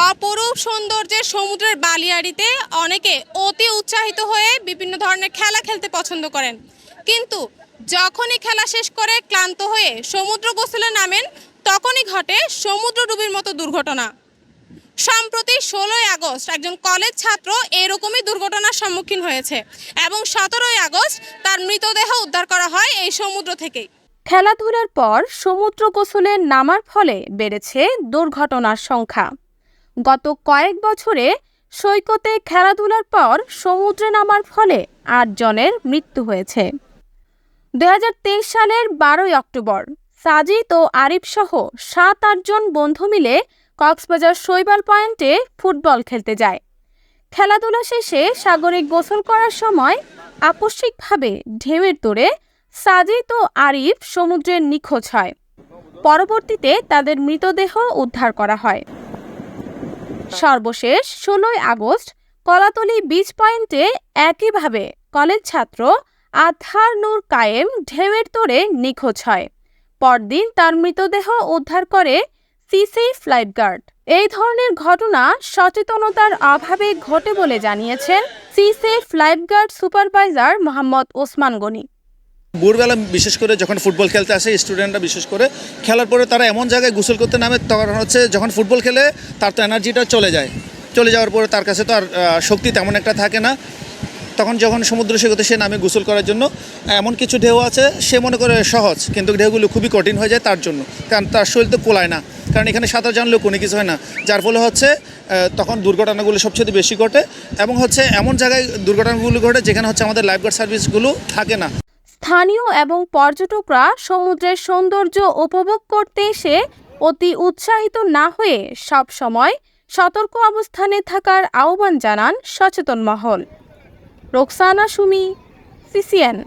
অপরূপ সৌন্দর্যের সমুদ্রের বালিয়াড়িতে অনেকে অতি উৎসাহিত হয়ে বিভিন্ন ধরনের খেলা খেলতে পছন্দ করেন, কিন্তু যখনই খেলা শেষ করে ক্লান্ত হয়ে সমুদ্র গোসলে নামেন তখনই ঘটে সমুদ্রডুবির মতো দুর্ঘটনা। সম্প্রতি 16ই আগস্ট একজন কলেজ ছাত্র এরকমই দুর্ঘটনার সম্মুখীন হয়েছে এবং 17ই আগস্ট তার মৃতদেহ উদ্ধার করা হয় এই সমুদ্র থেকেই। খেলাধুলার পর সমুদ্র গোসলে নামার ফলে বেড়েছে দুর্ঘটনার সংখ্যা। গত কয়েক বছরে সৈকতে খেলাধুলার পর সমুদ্রে নামার ফলে 8 জনের মৃত্যু হয়েছে। 2023 সালের 12ই অক্টোবর সাজিদ ও আরিফ সহ 7-8 জন বন্ধু মিলে কক্সবাজার শৈবাল পয়েন্টে ফুটবল খেলতে যায়। খেলাধুলা শেষে সাগরে গোসল করার সময় আকস্মিকভাবে ঢেউয়ের তোড়ে সাজিদ ও আরিফ সমুদ্রে নিখোঁজ হয়। পরবর্তীতে তাদের মৃতদেহ উদ্ধার করা হয়। সর্বশেষ 16ই আগস্ট কলাতলী বিচ পয়েন্টে একইভাবে কলেজ ছাত্র আতহার নূর কায়েম ঢেউয়ের তোড়ে নিখোঁজ হয়। পরদিন তার মৃতদেহ উদ্ধার করে সিসেফ লাইফগার্ড। এই ধরনের ঘটনা সচেতনতার অভাবে ঘটে বলে জানিয়েছেন SeaSafe lifeguard supervisor Mohammad Osman Gani. ভোরবেলা বিশেষ করে যখন ফুটবল খেলতে আসে স্টুডেন্টরা, বিশেষ করে খেলার পরে তারা এমন জায়গায় গোসল করতে নামে, তখন হচ্ছে যখন ফুটবল খেলে তার তো এনার্জিটা চলে যাওয়ার পরে তার কাছে তো আর শক্তি তেমন একটা থাকে না। তখন যখন সমুদ্র সৈকতে সে নামে গোসল করার জন্য, এমন কিছু ঢেউ আছে সে মনে করে সহজ, কিন্তু ঢেউগুলো খুবই কঠিন হয়ে যায় তার জন্য, কারণ তার শরীর তো কোলায় না, কারণ এখানে সাঁতার জানলেও কোনো কিছু হয় না, যার ফলে হচ্ছে তখন দুর্ঘটনাগুলো সবচেয়ে বেশি ঘটে এবং হচ্ছে এমন জায়গায় দুর্ঘটনাগুলো ঘটে যেখানে হচ্ছে আমাদের লাইফগার্ড সার্ভিসগুলো থাকে না। স্থানীয় এবং পর্যটকরা সমুদ্রের সৌন্দর্য উপভোগ করতে এসে অতি উৎসাহিত না হয়ে সব সময় সতর্ক অবস্থানে থাকার আহ্বান জানান সচেতন মহল। রোকসানা সুমি, CCN।